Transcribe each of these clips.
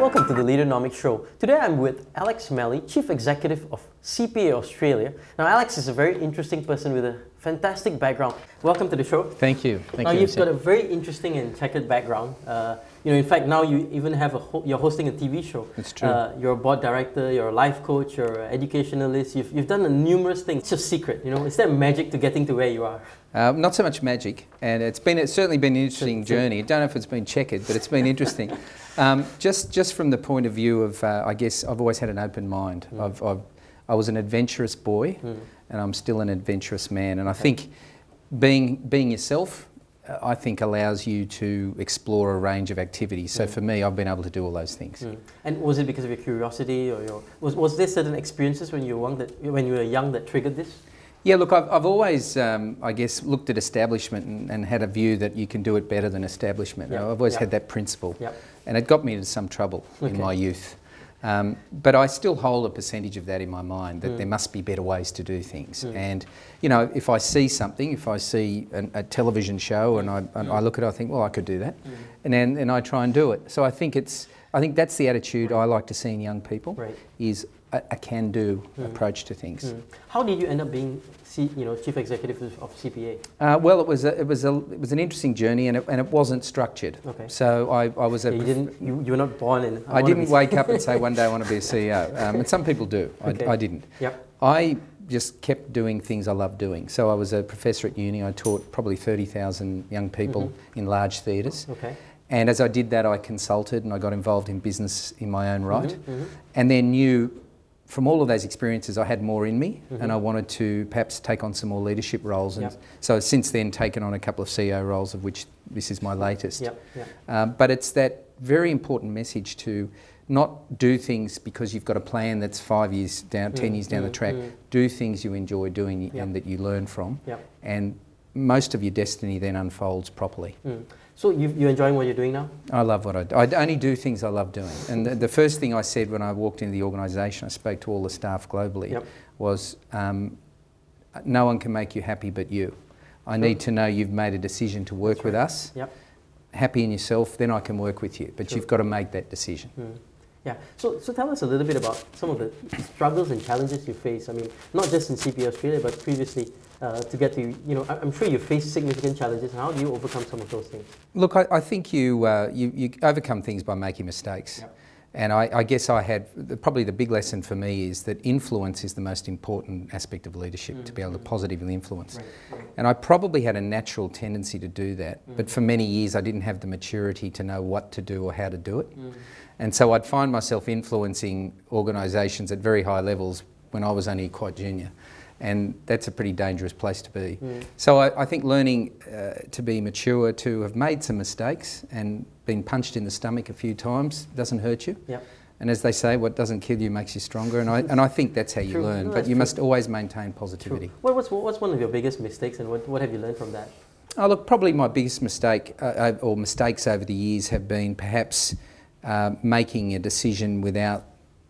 Welcome to the Leaderonomics show. Today I'm with Alex Malley, Chief Executive of CPA Australia. Now Alex is a very interesting person with a fantastic background. Welcome to the show. Thank you. Now you've got a very interesting and checkered background. In fact, now you even have you're hosting a TV show. It's true. You're a board director, you're a life coach, you're an educationalist. You've done numerous things. It's your secret, Is there magic to getting to where you are? Not so much magic, and it's certainly been an interesting journey. I don't know if it's been checkered, but it's been interesting. Just from the point of view of, I guess I've always had an open mind. I was an adventurous boy, and I'm still an adventurous man. And I think being yourself, I think allows you to explore a range of activities. So for me, I've been able to do all those things. And was it because of your curiosity, or was there certain experiences when you were young that triggered this? Yeah, look, I've always, I guess, looked at establishment and had a view that you can do it better than establishment. I've always had that principle, and it got me into some trouble in my youth. But I still hold a percentage of that in my mind, that there must be better ways to do things. And, if I see something, if I see a television show and I look at it, I think, well, I could do that. And then I try and do it. So I think that's the attitude I like to see in young people, is a can-do approach to things. How did you end up being Chief Executive of CPA? Well, it was an interesting journey, and it wasn't structured. Okay. So I was a. You were not born in. I didn't wake up and say one day I want to be a CEO. And some people do. Okay. I didn't. Yep. I just kept doing things I loved doing. So I was a professor at uni. I taught probably 30,000 young people in large theatres. Okay. And as I did that, I consulted and I got involved in business in my own right, and then knew. From all of those experiences, I had more in me, and I wanted to perhaps take on some more leadership roles. And so since then, taken on a couple of CEO roles, of which this is my latest. But it's that very important message to not do things because you've got a plan that's 5 years down, 10 years down the track. Do things you enjoy doing and that you learn from, and most of your destiny then unfolds properly. So you're enjoying what you're doing now? I love what I do. I only do things I love doing. And the first thing I said when I walked into the organisation, I spoke to all the staff globally, was no one can make you happy but you. I need to know you've made a decision to work with us, happy in yourself, then I can work with you. But you've got to make that decision. Yeah, so tell us a little bit about some of the struggles and challenges you face. I mean, not just in CPA Australia, but previously to get to, I'm sure you faced significant challenges. How do you overcome some of those things? Look, I think you overcome things by making mistakes. And I guess I had, probably the big lesson for me is that influence is the most important aspect of leadership, to be able to positively influence. And I probably had a natural tendency to do that, but for many years I didn't have the maturity to know what to do or how to do it. And so I'd find myself influencing organisations at very high levels when I was only quite junior. And that's a pretty dangerous place to be. So I think learning to be mature, to have made some mistakes and been punched in the stomach a few times doesn't hurt you. And as they say, what doesn't kill you makes you stronger. And I think that's how you learn. But you must always maintain positivity. What's one of your biggest mistakes, and what have you learned from that? Oh, look, probably my biggest mistake or mistakes over the years have been perhaps making a decision without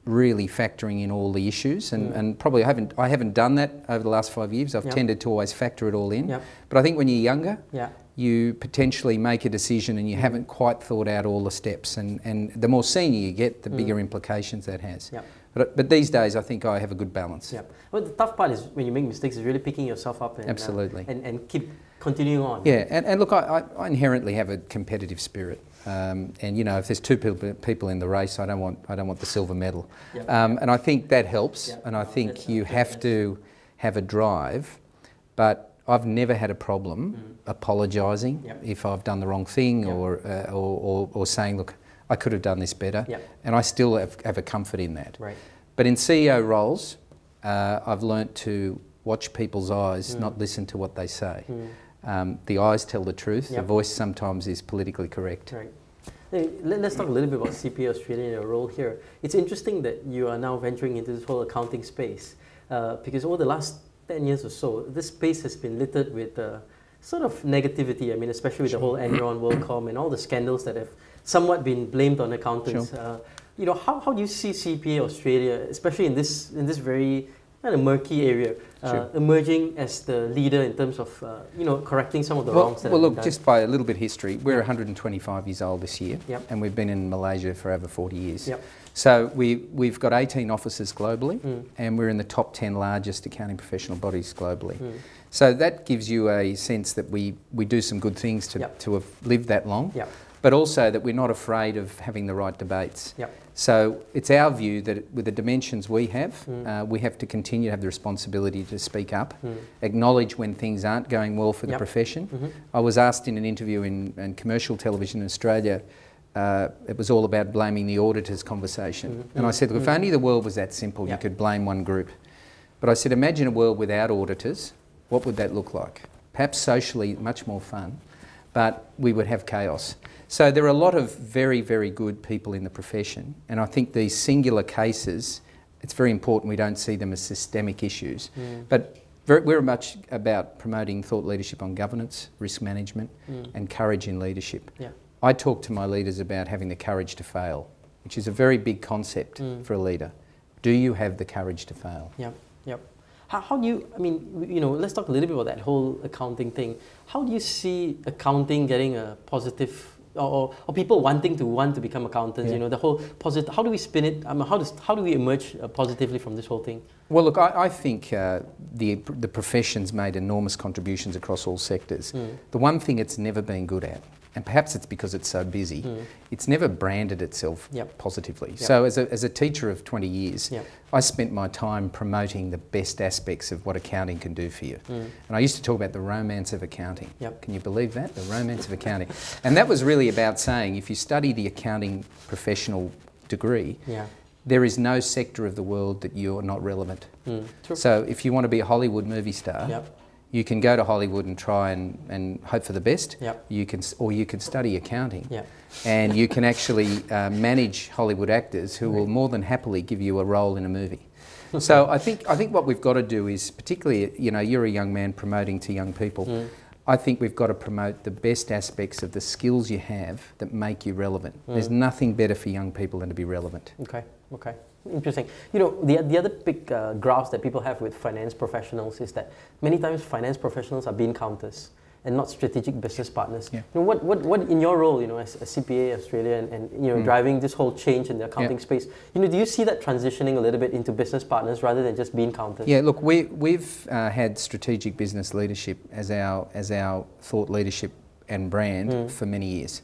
really factoring in all the issues, and probably I haven't done that over the last 5 years. I've tended to always factor it all in. But I think when you're younger, you potentially make a decision and you haven't quite thought out all the steps, and the more senior you get, the bigger implications that has. But these days, I think I have a good balance. Well, the tough part is when you make mistakes is really picking yourself up and, absolutely, and keep continuing on. Yeah, and look, I inherently have a competitive spirit. And if there's two people in the race, I don't want the silver medal. And I think that helps. And I think you have to have a drive. But I've never had a problem apologising if I've done the wrong thing or saying, look, I could have done this better. And I still have a comfort in that. But in CEO roles, I've learnt to watch people's eyes, not listen to what they say. The eyes tell the truth. The voice sometimes is politically correct. Let's talk a little bit about CPA Australia and your role here. It's interesting that you are now venturing into this whole accounting space because over the last 10 years or so, this space has been littered with sort of negativity. I mean, especially with the whole Enron, WorldCom, and all the scandals that have somewhat been blamed on accountants. How do you see CPA Australia, especially in this very kind of murky area, emerging as the leader in terms of correcting some of the wrongs that have been done. Just by a little bit of history, we're 125 years old this year, and we've been in Malaysia for over 40 years. So we've got 18 offices globally, and we're in the top 10 largest accounting professional bodies globally. So that gives you a sense that we do some good things to have lived that long, but also that we're not afraid of having the right debates. So it's our view that with the dimensions we have to continue to have the responsibility to speak up, acknowledge when things aren't going well for the profession. I was asked in an interview in commercial television in Australia, it was all about blaming the auditors conversation. And I said, look, if only the world was that simple, you could blame one group. But I said, imagine a world without auditors, what would that look like? Perhaps socially much more fun, but we would have chaos. So there are a lot of very, very good people in the profession, and I think these singular cases, it's very important we don't see them as systemic issues. But we're much about promoting thought leadership on governance, risk management, and courage in leadership. I talk to my leaders about having the courage to fail, which is a very big concept for a leader. Do you have the courage to fail? How do you, let's talk a little bit about that whole accounting thing. How do you see accounting getting a positive, or people wanting to become accountants, the whole positive, how do we spin it? How do we emerge positively from this whole thing? Well, look, I think the profession's made enormous contributions across all sectors. The one thing it's never been good at, and perhaps it's because it's so busy, it's never branded itself positively. So as a teacher of 20 years, I spent my time promoting the best aspects of what accounting can do for you. And I used to talk about the romance of accounting. Can you believe that? The romance of accounting. And that was really about saying, if you study the accounting professional degree, there is no sector of the world that you're not relevant. So if you want to be a Hollywood movie star, you can go to Hollywood and try and hope for the best. You can study accounting, and you can actually manage Hollywood actors who will more than happily give you a role in a movie. So I think what we've got to do is, particularly, you're a young man promoting to young people. I think we've got to promote the best aspects of the skills you have that make you relevant. There's nothing better for young people than to be relevant. Okay. Interesting. The other big graphs that people have with finance professionals is that many times finance professionals are bean counters and not strategic business partners. What in your role, as a CPA Australia and driving this whole change in the accounting space, do you see that transitioning a little bit into business partners rather than just bean counters? Yeah, look, we've had strategic business leadership as our thought leadership and brand for many years.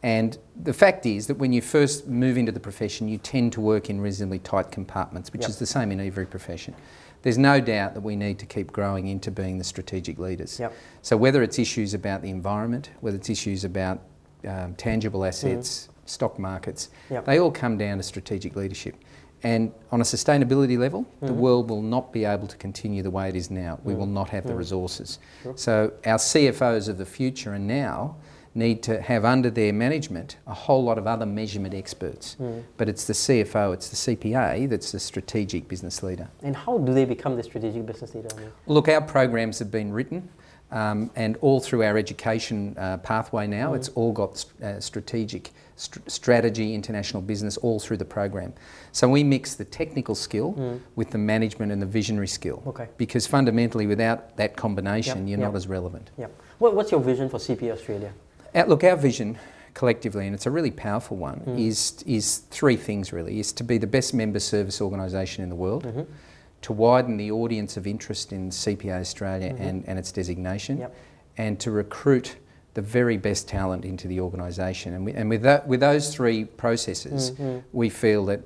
And the fact is that when you first move into the profession, you tend to work in reasonably tight compartments, which is the same in every profession. There's no doubt that we need to keep growing into being the strategic leaders. So whether it's issues about the environment, whether it's issues about tangible assets, stock markets, they all come down to strategic leadership. And on a sustainability level, the world will not be able to continue the way it is now. We will not have the resources. So our CFOs of the future and now need to have under their management a whole lot of other measurement experts. But it's the CFO, it's the CPA that's the strategic business leader. And how do they become the strategic business leader? Look, our programs have been written and all through our education pathway now, it's all got strategy, international business, all through the program. So we mix the technical skill with the management and the visionary skill. Because fundamentally, without that combination, you're not as relevant. What's your vision for CPA Australia? Look, our vision collectively, and it's a really powerful one, is three things really. Is to be the best member service organisation in the world, to widen the audience of interest in CPA Australia and its designation, and to recruit the very best talent into the organisation. And with those three processes, we feel that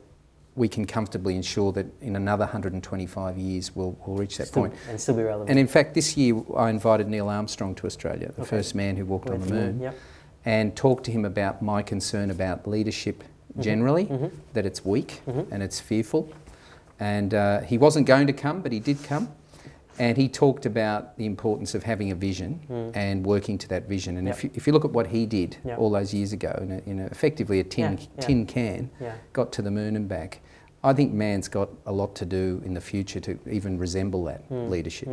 we can comfortably ensure that in another 125 years we'll reach that point. And still be relevant. And in fact, this year I invited Neil Armstrong to Australia, the first man who walked on the moon, and talked to him about my concern about leadership generally, that it's weak and it's fearful. And he wasn't going to come, but he did come. And he talked about the importance of having a vision and working to that vision. And if you look at what he did all those years ago, in effectively a tin can, got to the moon and back, I think man's got a lot to do in the future to even resemble that leadership.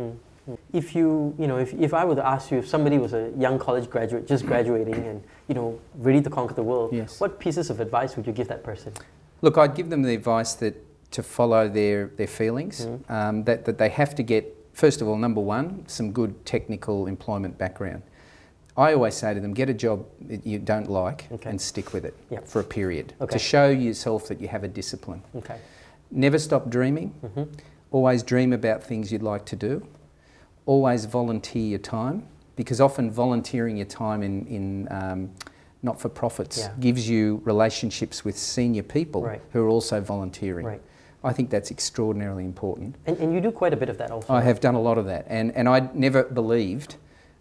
If if I were to ask you, if somebody was a young college graduate just graduating and ready to conquer the world, what pieces of advice would you give that person? Look, I'd give them the advice that to follow their feelings, that they have to get, first of all, number one, some good technical employment background. I always say to them, get a job that you don't like and stick with it for a period to show yourself that you have a discipline. Never stop dreaming. Always dream about things you'd like to do. Always volunteer your time, because often volunteering your time in not-for-profits gives you relationships with senior people who are also volunteering. I think that's extraordinarily important. And you do quite a bit of that also. I have done a lot of that, and I never believed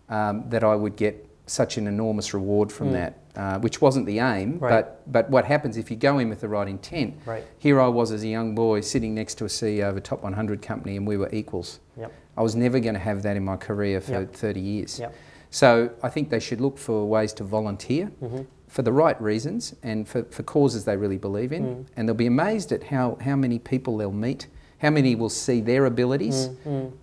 that I would get such an enormous reward from that, which wasn't the aim, but what happens if you go in with the right intent? Here I was as a young boy sitting next to a CEO of a top 100 company, and we were equals. I was never going to have that in my career for 30 years. So I think they should look for ways to volunteer for the right reasons and for causes they really believe in, and they'll be amazed at how many people they'll meet, how many will see their abilities,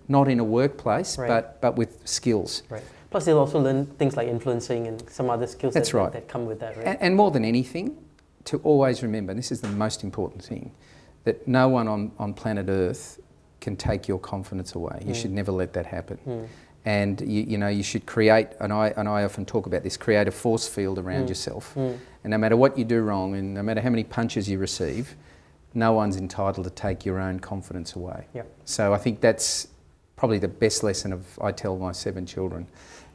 not in a workplace, but with skills. Plus they'll also learn things like influencing and some other skills that come with that, right? And more than anything, to always remember, this is the most important thing, that no one on planet Earth can take your confidence away. You should never let that happen. And you know, you should create, and I often talk about this, create a force field around yourself. And no matter what you do wrong, and no matter how many punches you receive, no one's entitled to take your own confidence away. So I think that's probably the best lesson I tell my 7 children.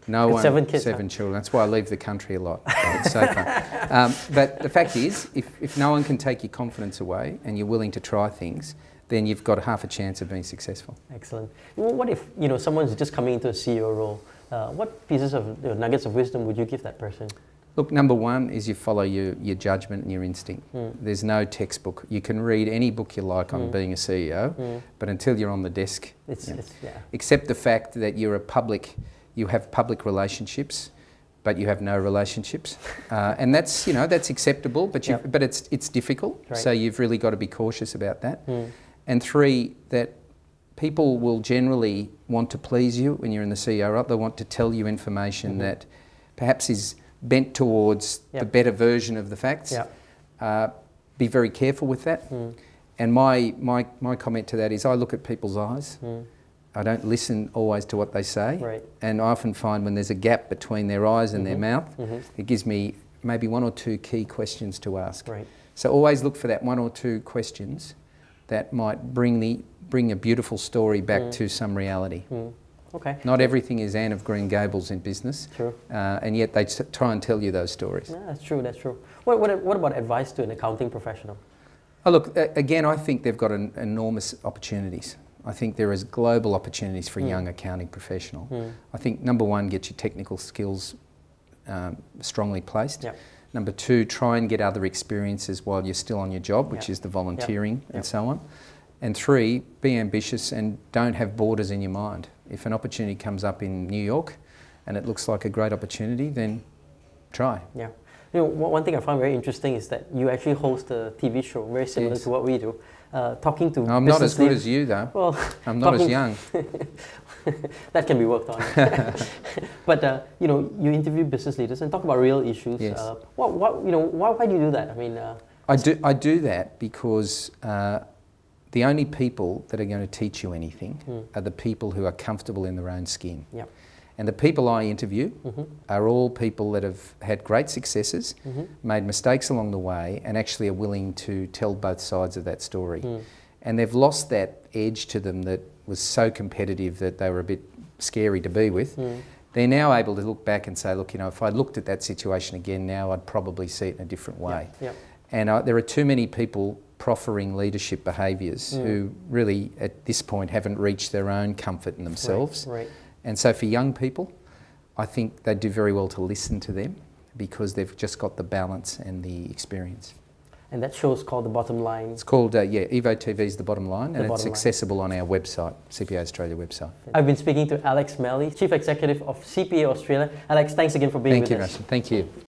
No one, 7 kids, 7 children. That's why I leave the country a lot. It's so fun. But the fact is, if no one can take your confidence away and you're willing to try things, then you've got half a chance of being successful. Excellent. Well, what if someone's just coming into a CEO role? What pieces of nuggets of wisdom would you give that person? Look, number one is you follow your judgment and your instinct. There's no textbook. You can read any book you like on being a CEO, but until you're on the desk, accept the fact that you have public relationships, but you have no relationships, and that's that's acceptable. But it's difficult. So you've really got to be cautious about that. And 3, that people will generally want to please you when you're in the CEO role. They want to tell you information that perhaps is bent towards the better version of the facts. Be very careful with that. And my comment to that is I look at people's eyes. I don't listen always to what they say. And I often find when there's a gap between their eyes and their mouth, it gives me maybe 1 or 2 key questions to ask. So always look for that 1 or 2 questions that might bring a beautiful story back to some reality. Not everything is Anne of Green Gables in business, and yet they try and tell you those stories. Yeah, that's true, that's true. What about advice to an accounting professional? Oh, look, again, I think they've got enormous opportunities. I think there is global opportunities for a young accounting professional. I think number 1, get your technical skills strongly placed. Number 2, try and get other experiences while you're still on your job, which is the volunteering and so on. And 3, be ambitious and don't have borders in your mind. If an opportunity comes up in New York and it looks like a great opportunity, then try. One thing I found very interesting is that you actually host a TV show very similar to what we do. Talking to I'm not as good as you though. Well, I'm not as young. That can be worked on. But you interview business leaders and talk about real issues. Why do you do that? I mean, I do that because the only people that are going to teach you anything are the people who are comfortable in their own skin. And the people I interview are all people that have had great successes, made mistakes along the way, and actually are willing to tell both sides of that story. And they've lost that edge to them that was so competitive that they were a bit scary to be with. They're now able to look back and say, look, if I looked at that situation again now, I'd probably see it in a different way. And there are too many people proffering leadership behaviours who really, at this point, haven't reached their own comfort in themselves. And so for young people, I think they do very well to listen to them because they've just got the balance and the experience. And that show's called The Bottom Line. It's called, Evo TV's The Bottom Line, and it's accessible on our website, CPA Australia website. I've been speaking to Alex Malley, Chief Executive of CPA Australia. Alex, thanks again for being with us. Thank you, Russell. Thank you.